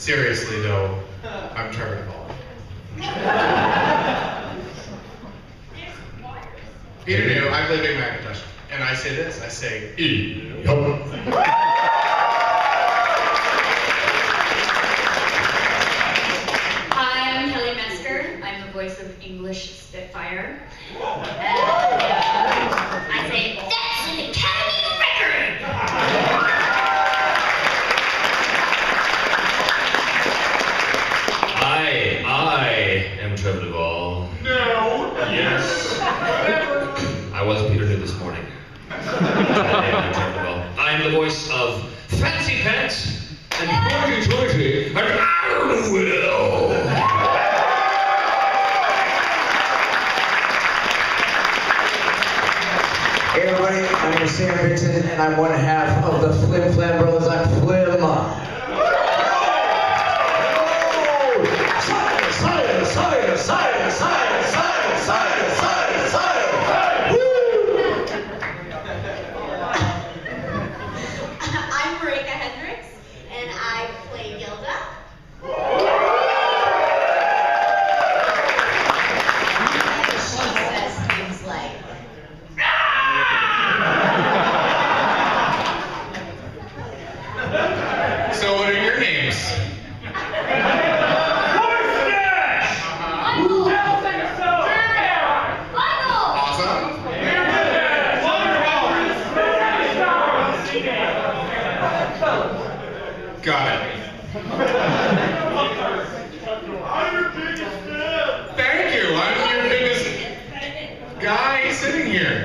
Seriously though, I'm Trevor Ball. Peter knew, I play Big Macintosh. And I say this, I say, Hi, I'm Kelly Mesker. I'm the voice of English Spitfire. And I say, that's an Academy record! I am Trevor Duvall. No! Yes. I was Peter New this morning. I'm Trevor Duvall. I am the voice of Fancy Pants and Hoity Toity and Iron Will. Hey everybody, my name is Sam Vincent and I'm one half of the Flim Flam Brothers. I'm Flim. I'm Marika Hendricks, and I play Gilda. And she says things like, So what are your names? Awesome. Got it. Thank you. I'm your biggest guy sitting here.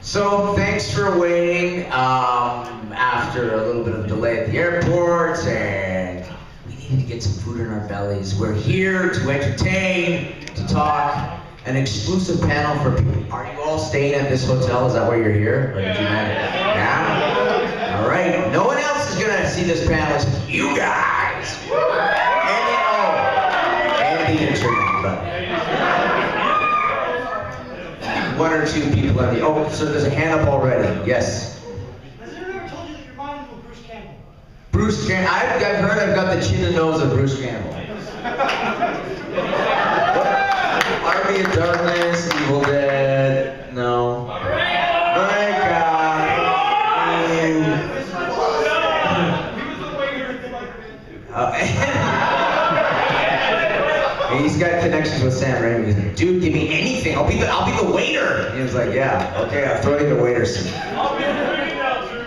So thanks for waiting after a little bit of delay at the airport, and we needed to get some food in our bellies. We're here to entertain, to talk, an exclusive panel for people. Are you all staying at this hotel? Is that why you're here? Or did you yeah? All right. No one else is gonna see this panel. It's you guys. And the internet, but. One or two people on the, oh, so there's a hand up already, yes. Has anyone ever told you that you're mindful of Bruce Campbell? Bruce Campbell, I've heard I've got the chin and nose of Bruce Campbell. Army of Darkness, Evil Dead, no. He's got connections with Sam Raimi. He's like, dude, give me anything. I'll be the waiter. And he was like, yeah, okay, I'll throw you the waiter seat. I'll be the waiter now, sir.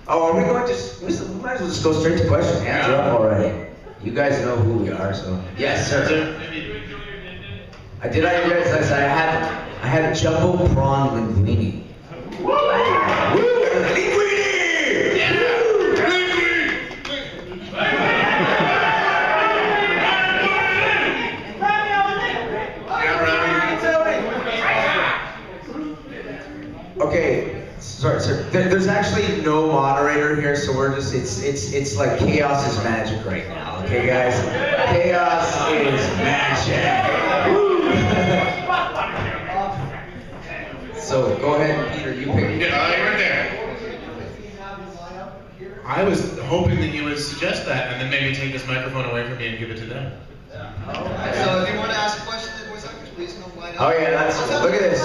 Oh, are we going to? We might as well just go straight to questions. Hands are up already. You guys know who we are, so yes, sir. I had a jumbo prawn linguine. Woo! Linguine! Okay, sorry, sir. There's actually no moderator here, so we're just, it's like chaos is magic right now, okay guys? Chaos is magic. So, go ahead, Peter, you pick. Yeah, right there. I was hoping that you would suggest that and then maybe take this microphone away from me and give it to them. Alright, so if you want to ask a question to the voice actors, please come line up. Oh yeah, look at this.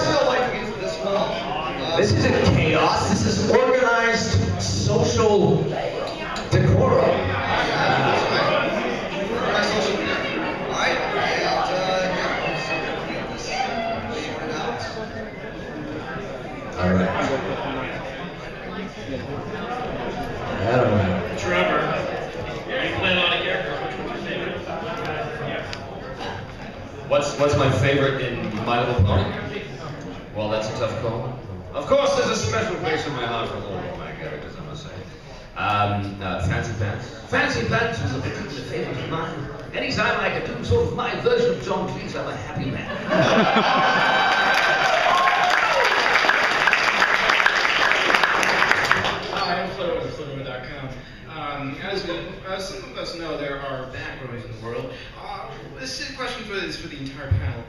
This isn't chaos, this is organized social decorum. Alright. I don't know. Trevor, you play a lot of characters. What's my favorite in My Little Pony? Well, that's a tough call. Of course, there's a special place in my heart for all of my characters, I must say. Fancy Pants. Fancy Pants is a particular favorite of mine. Anytime I can do sort of my version of John Cleese, I'm a happy man. As some of us know, there are bad boys in the world. This question is for the entire panel.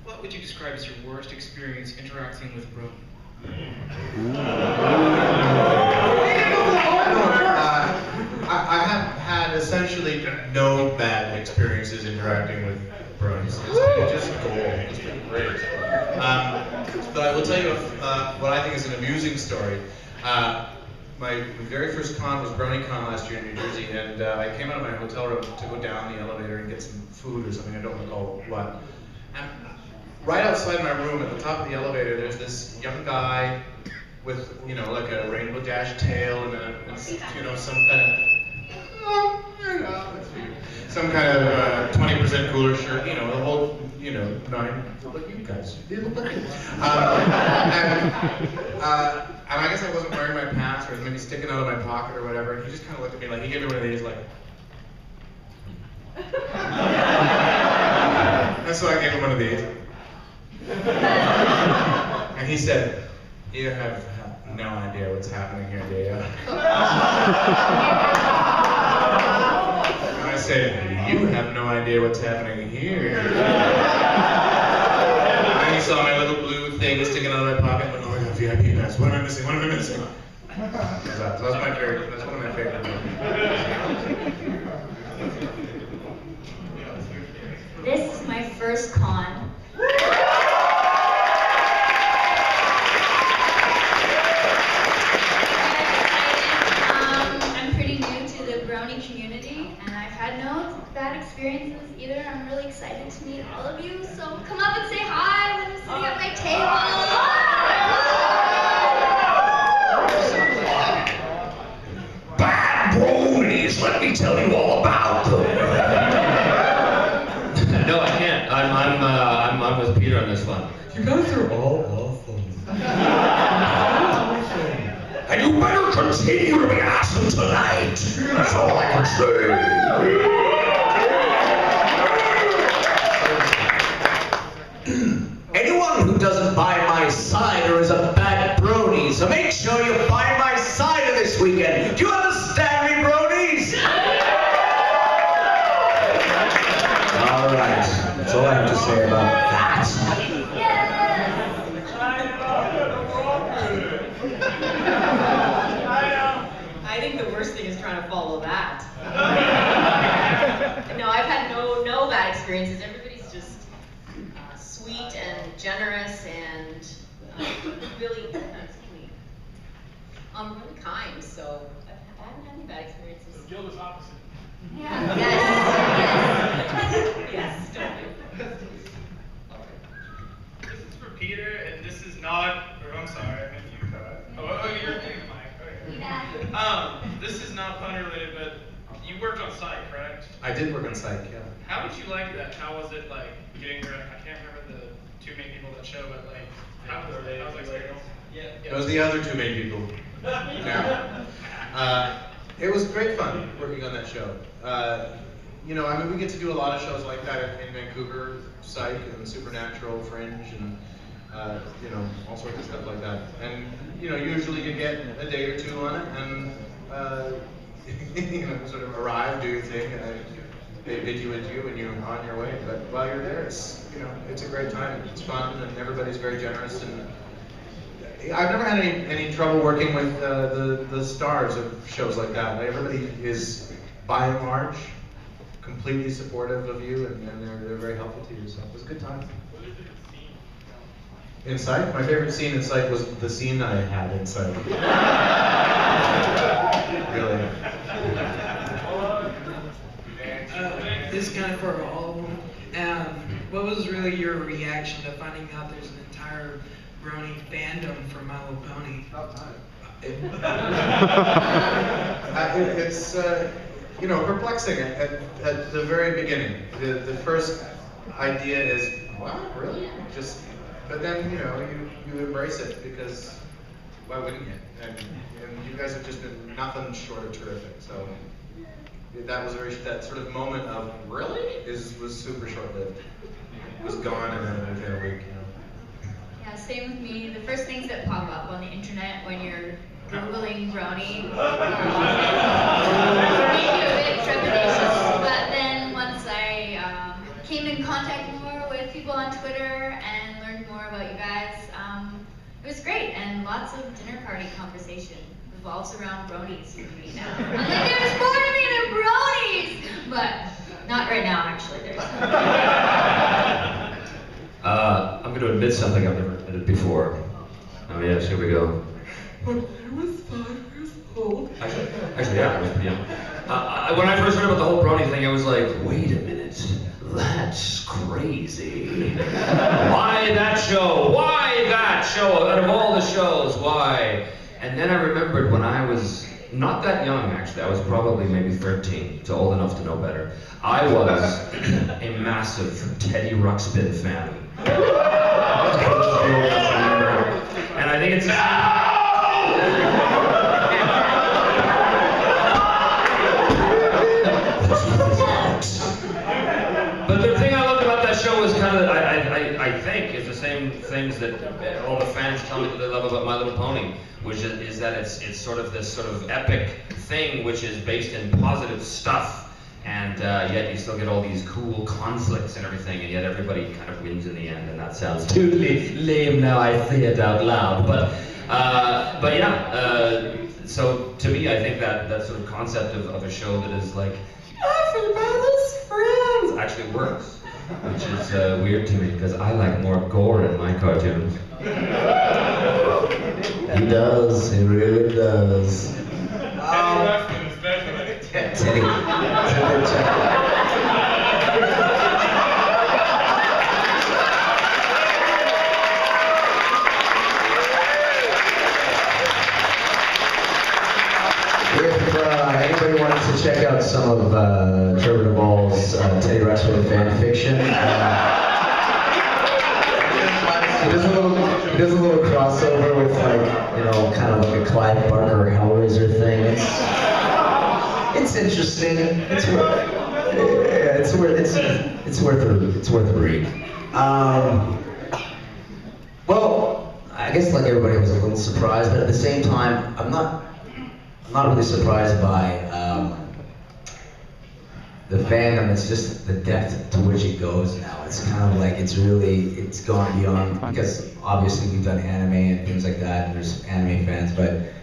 What would you describe as your worst experience interacting with Rowan? I have had essentially no bad experiences interacting with bronies. It's been just gold. It's been great. But I will tell you what I think is an amusing story. My very first con was BronyCon last year in New Jersey, and I came out of my hotel room to go down the elevator and get some food or something, I don't recall what. And right outside my room, at the top of the elevator, there's this young guy with, you know, like a Rainbow Dash tail and you know, some kind of 20% cooler shirt, you know, the whole, you know, nine. Look at you guys. And I guess I wasn't wearing my pass, or it was maybe sticking out of my pocket or whatever, and he just kind of looked at me like, he gave me one of these, like. And so I gave him one of these. And he said, "You have no idea what's happening here, do you?" And I said, "You have no idea what's happening here." And he saw my little blue thing sticking out of my pocket, but, "Oh, I got VIP pass. What am I missing? What am I missing?" So that's my favorite. That's one of my favorite movies. This is my first con. I'm pretty new to the brony community, and I've had no bad experiences either. I'm really excited to meet all of you, so come up and say hi when I'm sitting at my table. Bad bronies, let me tell you all about them. No, I can't. I'm with Peter on this one. You guys are all awesome. And you better continue to be awesome tonight. That's all I can say. Anyone who doesn't buy my cider is a bad brony, so make sure you buy my cider this weekend. Do you understand me, bronies? All right, that's all I have to say about that. I think the worst thing is trying to follow that. No, I've had no bad experiences. Everybody's just sweet and generous and really really kind. So I haven't had any bad experiences. So Gil is opposite. Yeah. Yes. Yes. Totally. This is for Peter, and this is not. Or I'm sorry, I meant you, Todd. Oh, you're getting the mic. Okay. Yeah. This is not pun related, but you worked on site, correct? I did work on site, yeah. How did you like that? How was it like getting your? I can't remember the two main people that show, but like how was the experience? Yeah. It was the other two main people. Yeah. It was great fun working on that show. You know, I mean, we get to do a lot of shows like that in Vancouver, Psych and Supernatural, Fringe, and you know, all sorts of stuff like that. And you know, usually you get a day or two on it, and you know, sort of arrive, do your thing, and they bid you adieu, and you're on your way. But while you're there, it's, you know, it's a great time. It's fun, and everybody's very generous. And I've never had any trouble working with the stars of shows like that. Everybody is, by and large, completely supportive of you, and they're very helpful to you. So it was a good time. In Psych? My favorite scene in Psych was the scene I had in Psych. Really. This is kind of for all of them. What was really your reaction to finding out there's an entire brony fandom for My Little Pony? It's you know, perplexing at the very beginning. The first idea is, wow, really? Just, but then you know, you embrace it, because why wouldn't you? And you guys have just been nothing short of terrific. So that was that sort of moment of really was super short-lived. It was gone within a week. You know. Yeah, same with me. The first things that pop up on the internet when you're Googling brony make you a bit trepidatious. But then once I came in contact more with people on Twitter and learned more about you guys, it It was great, and lots of dinner party conversation revolves around bronies you meet now. I'm like, there's more to me than bronies! But not right now, actually. There's I'm going to admit something I've never admitted before. Oh yes, here we go. When I was 5 years old. Actually, yeah, I was pretty young. When I first heard about the whole brony thing, I was like, wait a minute, that's crazy. Why that show? Why that show? Out of all the shows, why? And then I remembered when I was not that young, actually. I was probably maybe 13, so old enough to know better. I was a massive Teddy Ruxpin fan. And I think it's But the thing I loved about that show was kind of, I think, is the same things that all the fans tell me that they love about My Little Pony, which is that it's sort of this sort of epic thing which is based in positive stuff. And yet you still get all these cool conflicts and everything, and yet everybody kind of wins in the end. And that sounds totally lame now I say it out loud. But yeah, so to me, I think that sort of concept of a show that is like everybody's friends actually works, which is weird to me because I like more gore in my cartoons. He does. He really does. Teddy. If anybody wants to check out some of Trevor Duvall's Teddy Ruxpin fan fiction, he does a little crossover with kind of like a Clive Barker Hellraiser thing. It's interesting. It's worth a read. Well, I guess like everybody was a little surprised, but at the same time, I'm not really surprised by the fandom. It's just the depth to which it goes now. It's kind of like it's gone beyond, because obviously we've done anime and things like that, and there's anime fans, but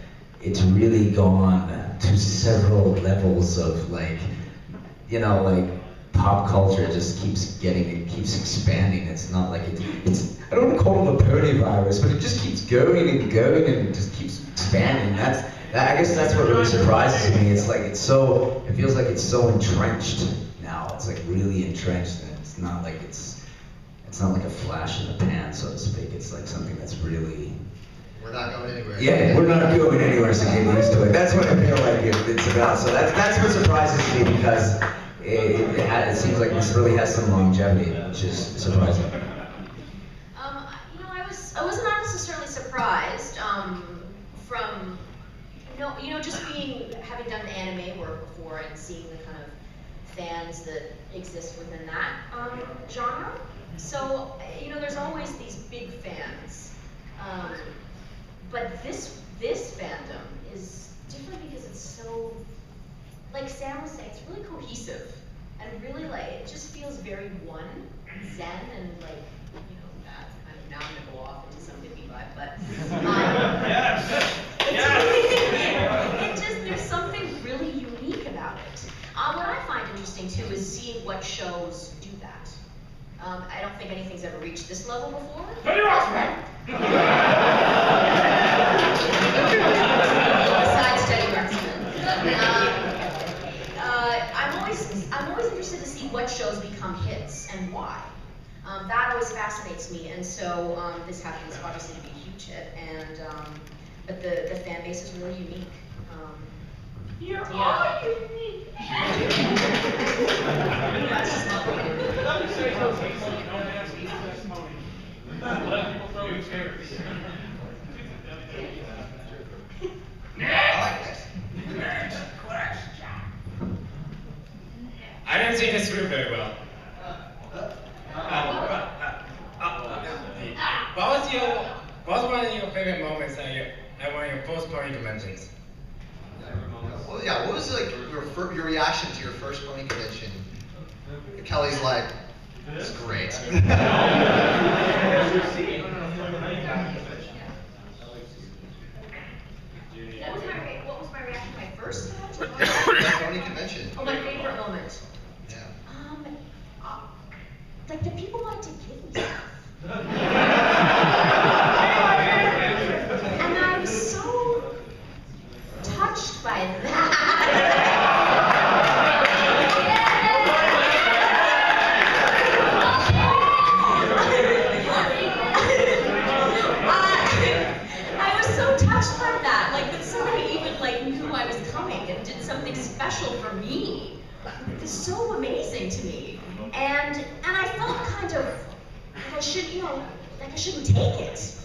it's really gone to several levels of like pop culture. Just keeps expanding. It's not like it's I don't want to call it a pony virus, but it just keeps going and going and it just keeps expanding. I guess that's what really surprises me. It's like it feels like it's so entrenched now. It's like really entrenched, and it's not like a flash in the pan, so to speak. It's like something that's really. We're not going anywhere. Yeah, we're not going anywhere, so get used to it. That's what I feel like it's about. So that's what surprises me, because it seems like this really has some longevity, which is surprising. I wasn't necessarily surprised from just having done anime work before and seeing the kind of fans that exist within that genre. So there's always these big fans. But this fandom is different because it's so, like Sam was saying, it's really cohesive and really it just feels very one, zen, and that kind of, now I'm gonna go off into some hippie vibe, but there's something really unique about it. What I find interesting too is seeing what shows do that. I don't think anything's ever reached this level before. Besides Teddy Ruxpin. I'm always interested to see what shows become hits and why. That always fascinates me, and so this happens obviously to be a huge hit, and but the fan base is really unique. You're all unique. That's just not what I didn't see this through very well. What was one of your favorite moments at one of your post-pony conventions? Well, yeah, what was like your reaction to your first pony convention? Kelly's like, it's great. of, like I shouldn't take it.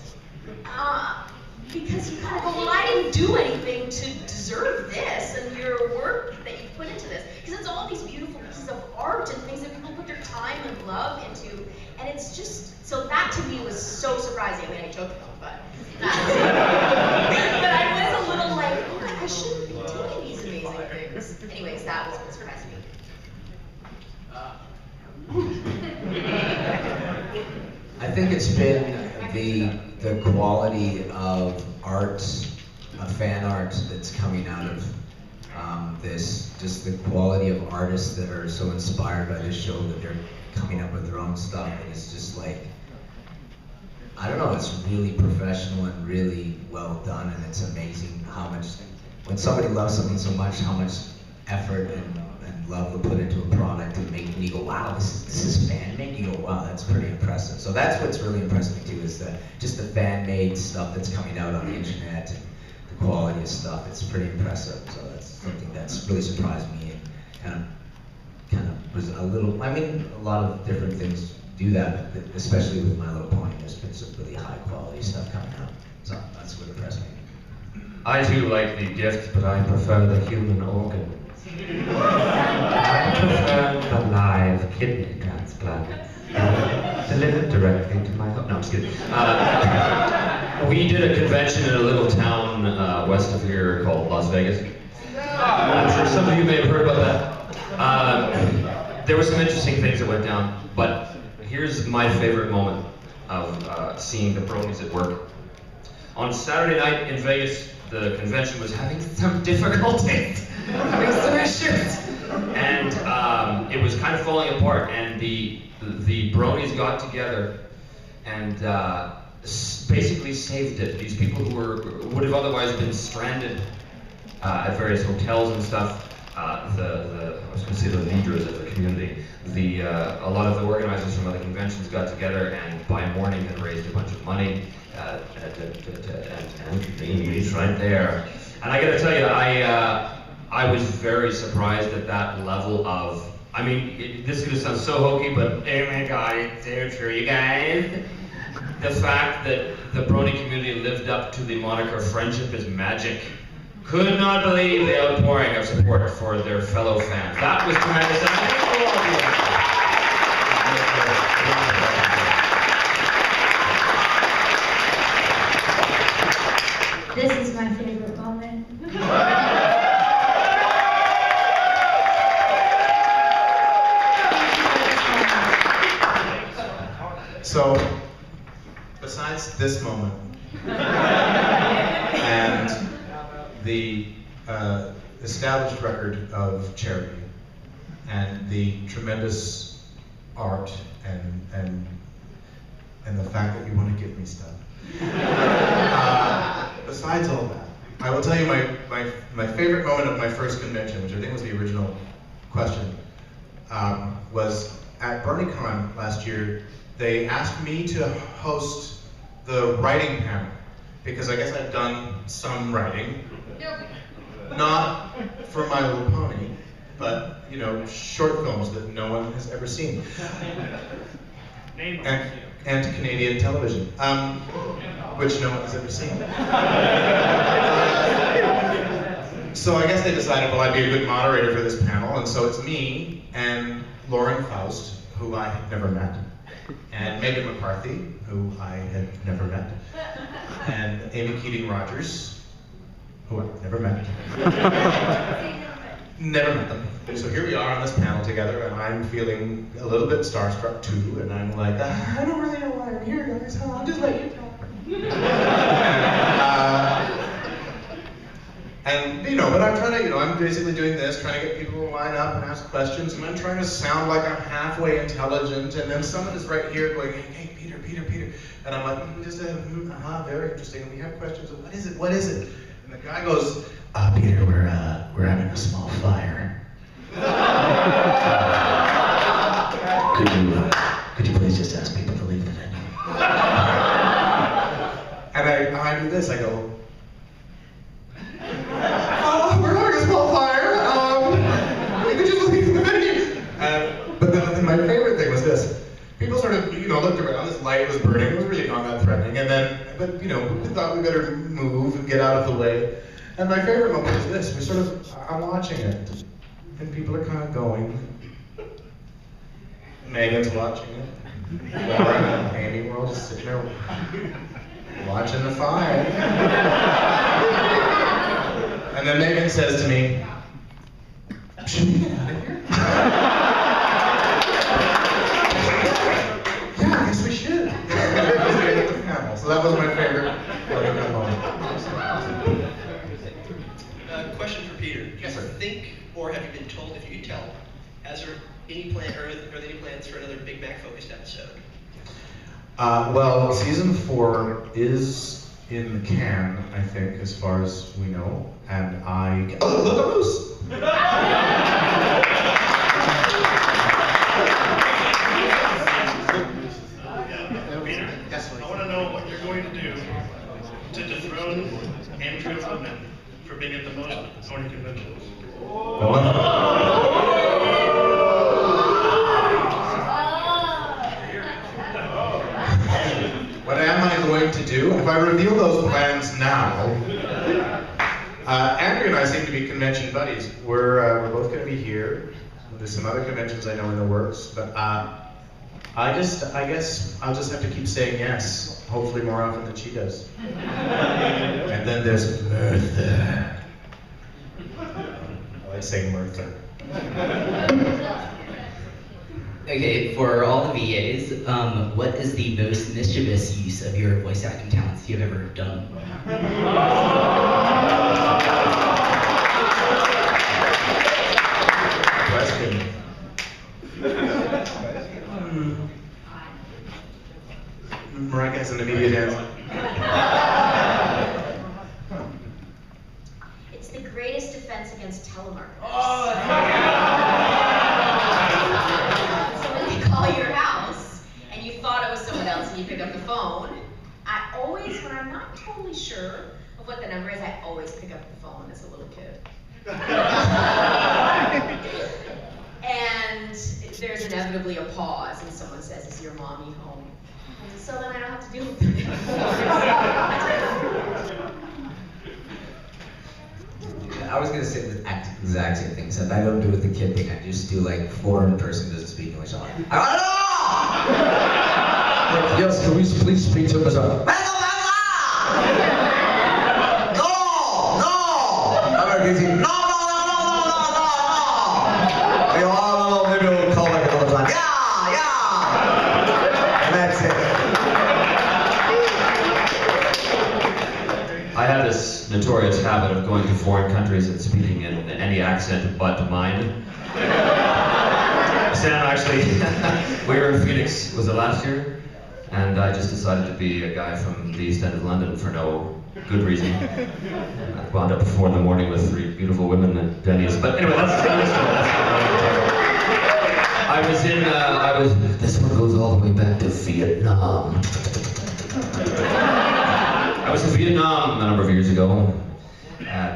Because you kind of go, well, I didn't do anything to deserve this, and your work that you put into this. Because it's all these beautiful pieces of art and things that people put their time and love into, and it's just, so that to me was so surprising. I mean, I joked about it, but I was a little like, oh, I shouldn't be doing these amazing things. Anyways, that was what surprised me. I think it's been the quality of art, of fan art that's coming out of this, just the quality of artists that are so inspired by this show that they're coming up with their own stuff, and it's just like, I don't know, it's really professional and really well done, and it's amazing how much, when somebody loves something so much, how much effort and love they'll put into a product and make me go, wow, this is fan-made. You go, wow, that's pretty impressive. So that's what's really impressed me too, is just the fan-made stuff that's coming out on the internet and the quality of stuff. It's pretty impressive. So that's something that's really surprised me and kind of was a little. I mean, a lot of different things do that, but especially with My Little Pony, there's been some really high-quality stuff coming out. So that's what impressed me. I too like the gift, but I prefer the human organ. I prefer the live kidney transplant delivered directly to my home. No, I'm just kidding. We did a convention in a little town west of here called Las Vegas. I'm sure some of you may have heard about that. There were some interesting things that went down, but here's my favorite moment of seeing the bronies at work. On Saturday night in Vegas, the convention was having some difficulties. Having some issues. And it was kind of falling apart, and the bronies got together and basically saved it. These people who would have otherwise been stranded at various hotels and stuff, I was going to say the leaders of the community, a lot of the organizers from other conventions got together and by morning had raised a bunch of money, and it's right there. And I got to tell you, I was very surprised at that level of, I mean, this is going to sound so hokey, but oh my God, it's so true, you guys. The fact that the brony community lived up to the moniker "Friendship is Magic." Could not believe the outpouring of support for their fellow fans. That was tremendous. And I This is my favorite moment. So, besides this moment, and the established record of charity, and the tremendous art, and the fact that you want to give me stuff. Besides all that, I will tell you my favorite moment of my first convention, which I think was the original question, was at BronyCon last year. They asked me to host the writing panel, because I guess I've done some writing. Not for My Little Pony, but, you know, short films that no one has ever seen. And Canadian television, which no one has ever seen. So I guess they decided, well, I'd be a good moderator for this panel, and so it's me and Lauren Faust, who I had never met, and Megan McCarthy, who I had never met, and Amy Keating-Rogers, who I've never met. Never met them. So here we are on this panel together, and I'm feeling a little bit starstruck too, and I'm like, I don't really know why I'm here, guys, so I'll just let you talk. And, you know, but I'm trying to, you know, I'm basically doing this, trying to get people to line up and ask questions, and I'm trying to sound like I'm halfway intelligent, and then someone is right here going, hey, Peter, and I'm like, very interesting, and we have questions, what is it? And the guy goes, Peter, we're having a small fire. Could you please just ask people to leave the venue? And I do this, I go, we're having a small fire, you could just leave the venue. But then my favorite thing was this. People sort of looked around, this light was burning, it was really not that threatening, and then, but we thought we better move and get out of the way. And my favorite moment is this, I'm watching it, and people are kind of going. Megan's watching it. Laura and Amy were all just sitting there watching the fire. And then Megan says to me, should we get out of here? Yeah, I guess we should. So that was my favorite moment. Question for Peter. Yes, sir. Think, or have you been told, if you could tell, has there any plan, or are there any plans for another Big Mac focused episode? Well, season 4 is in the can, I think, as far as we know. And oh, look, a moose! Peter, Yes, I want to know what you're going to do to dethrone Andrew Woodman for being at the most corny conventions. What am I going to do? If I reveal those plans now, Andrew and I seem to be convention buddies. We're both going to be here. There's some other conventions I know in the works, but I guess I'll just have to keep saying yes, hopefully more often than she does. And then there's Mertha. I like saying Mertha. Okay, for all the VAs, what is the most mischievous use of your voice acting talents you've ever done? Question. Marika has an immediate answer. It's the greatest defense against telemarketers. So when they call your house and you thought it was someone else and you pick up the phone, I always, when I'm not totally sure of what the number is, I always pick up the phone as a little kid. And there's inevitably a pause and someone says, "Is your mommy home?" So then I don't have to deal with it. I was gonna say the exact same thing, except I don't do it the kid thing. I just do like foreign person who doesn't speak English. I'm like, hello! Yes, can we please speak to Mr. No! I'm like, no! Maybe we'll call back another time. Yeah! And that's it. I have this notorious habit of going to foreign countries and speaking in any accent but mine. Sam, actually, we were in Phoenix, was it last year? And I just decided to be a guy from the East End of London for no good reason. I wound up at 4 in the morning with 3 beautiful women at Denny's. But anyway, that's another story. This one goes all the way back to Vietnam. I was in Vietnam a number of years ago,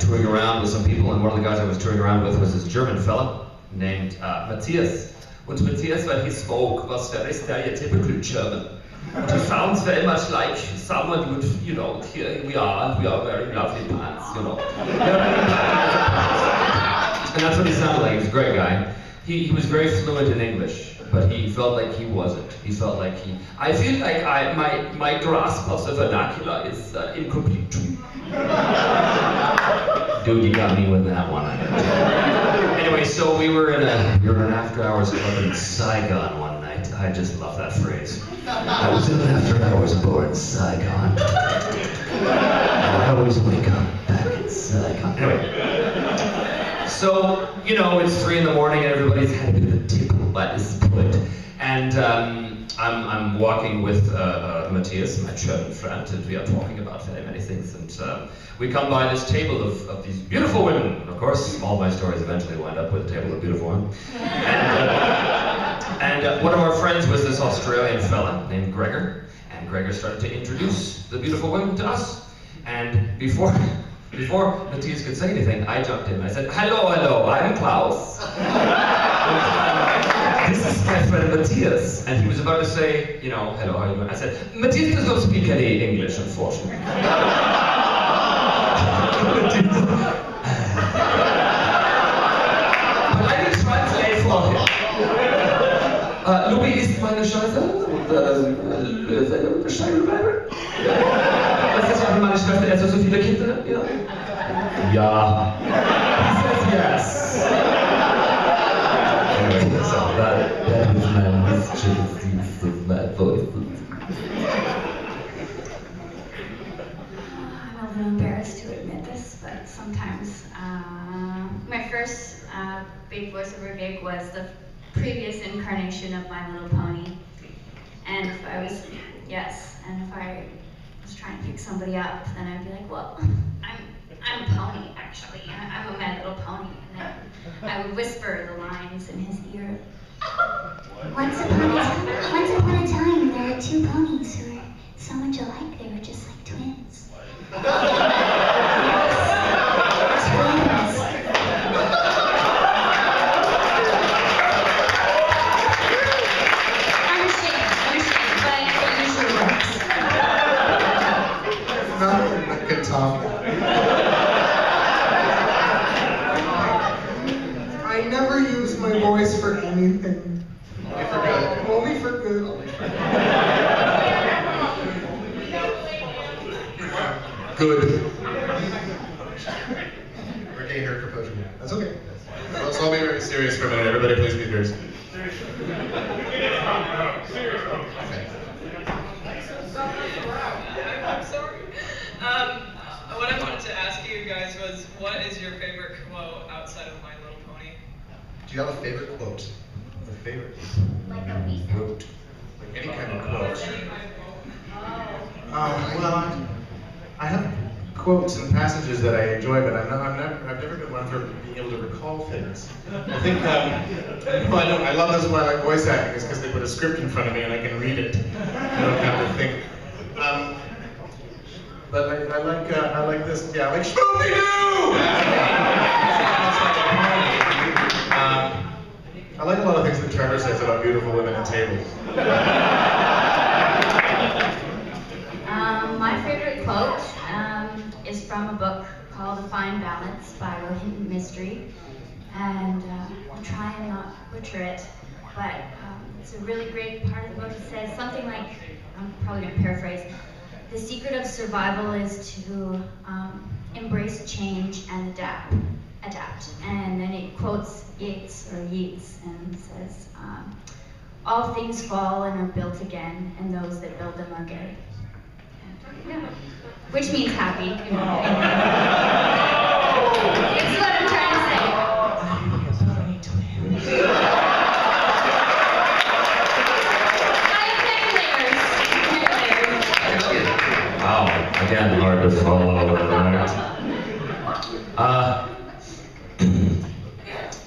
touring around with some people, and one of the guys I was touring around with was this German fella named Matthias. And Matthias, when he spoke, was very stereotypical German. And he sounds very much like someone you would, here we are wearing lovely pants, And that's what he sounded like. He was a great guy. He was very fluent in English, but he felt like he wasn't. He felt like I feel like my grasp of the vernacular is incomplete. Dude, you got me with that one. Anyway, so we were in an after-hours club in Saigon one night. I just love that phrase. I was in an after-hours bar in Saigon. I always wake up back in Saigon. Anyway. So, it's 3 in the morning and everybody's had a bit of a tickle at this point. And I'm walking with Matthias, my German friend, and we are talking about very many things. And we come by this table of these beautiful women. And of course, all my stories eventually wind up with a table of beautiful women. And one of our friends was this Australian fella named Gregor. And Gregor started to introduce the beautiful women to us. And before Matthias could say anything, I jumped in. I said, hello, I'm Klaus. This is my friend Matthias. And he was about to say, you know, hello, how are you doing? I said, Matthias does not speak any English, unfortunately. But I will translate for him. Louis ist meine Scheiße. Scheibenbleiber. Was ist ja meine Schwester? Er hat so viele Kinder? Ja. Ja. He says yes. So that is my mischievous use of my voice. I'm a little embarrassed to admit this, but sometimes my first big voiceover gig was the previous incarnation of My Little Pony. And if I was trying to pick somebody up, then I'd be like, well, I'm a pony, actually. I'm a My Little Pony. And then I would whisper the lines in his ear. Once upon a time, there were two ponies who were so much alike, they were just like twins. Twins. Understand, but it usually works. Nothing that could top that. I never use my voice for anything. Only for good. Only for good. Good. We're getting her composure. That's okay. So I'll be very serious for a minute. Everybody please be serious. I'm sorry. What I wanted to ask you guys was, what is your favorite quote outside of My Little Pony? Do you have a favorite quote? My favorite Like a recent. quote. Like any kind of quote. Oh. Well, I have quotes and passages that I enjoy, but I've never been one for being able to recall things. I think, I love this why I like voice acting, is because they put a script in front of me and I can read it. I don't have to think. But I like this, yeah, like Scooby-Doo! I like a lot of things that Trevor says about beautiful women at tables. My favorite quote is from a book called A Fine Balance by Rohinton Mystery, and I'll try and not butcher it, but it's a really great part of the book. It says something like, I'm probably going to paraphrase, the secret of survival is to embrace change and adapt. And then it quotes Yeats and says, all things fall and are built again, and those that build them are gay. Yeah. Which means happy. You know. It's what I'm trying to say. I have many layers. Wow, again, hard to follow. I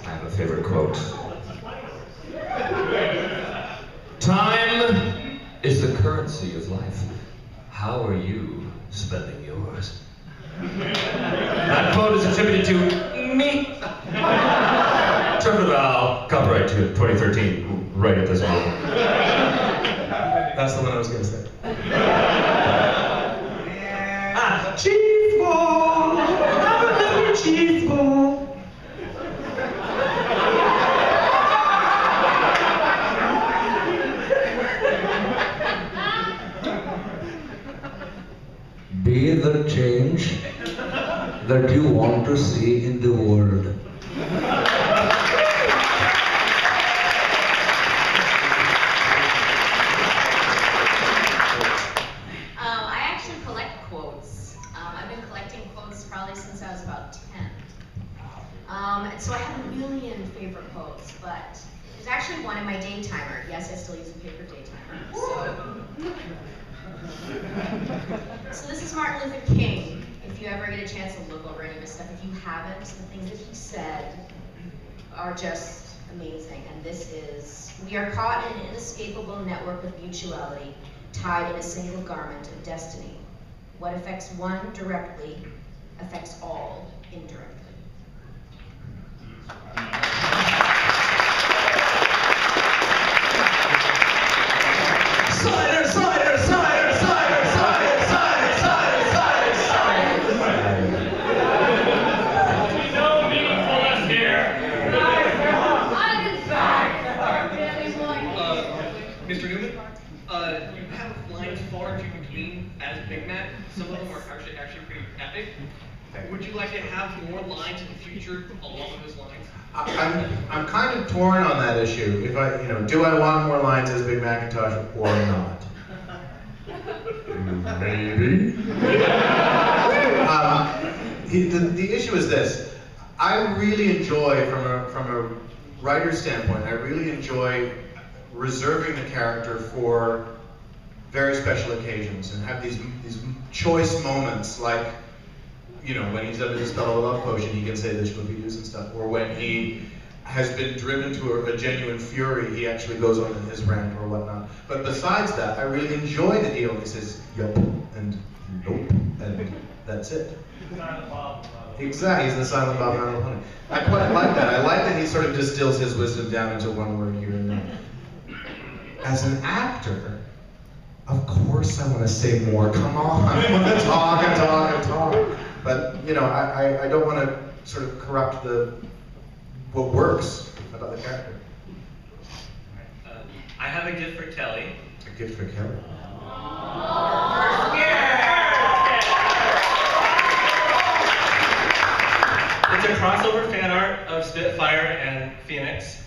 have a favorite quote. Time is the currency of life. How are you spending yours? That quote is attributed to me. Trevor Val, copyright to 2013, right at this moment. That's the one I was going to say. Cheese ball! Have a little cheese ball! Be the change that you want to see in the world. I actually collect quotes. I've been collecting quotes probably since I was about 10. And so I have a million favorite quotes, but there's actually one in my day timer. Yes, I still use a paper day timer. So this is Martin Luther King. If you ever get a chance to look over any of his stuff, if you haven't, the things that he said are just amazing. And this is, we are caught in an inescapable network of mutuality, tied in a single garment of destiny. What affects one directly affects all indirectly. lines far and few between as Big Mac. Some of them are actually pretty epic. Would you like to have more lines in the future along those lines? I'm kind of torn on that issue. If I, do I want more lines as Big Macintosh or not? Maybe. The issue is this. I really enjoy, from a writer's standpoint, I really enjoy reserving the character for very special occasions and have these choice moments, like, when he's under the spell of a love potion, he can say the shmoopies and stuff, or when he has been driven to a genuine fury, he actually goes on in his rant or whatnot. But besides that, I really enjoy the deal. He says, yup, and nope, and that's it. Exactly, he's the silent Bob Marley Pony. I quite like that. I like that he sort of distills his wisdom down into one word here and there. As an actor, of course I want to say more. Come on, I want to talk and talk and talk. But, I don't want to sort of corrupt what works about the character. I have a gift for Kelly. A gift for Kelly? It's a crossover fan art of Spitfire and Phoenix.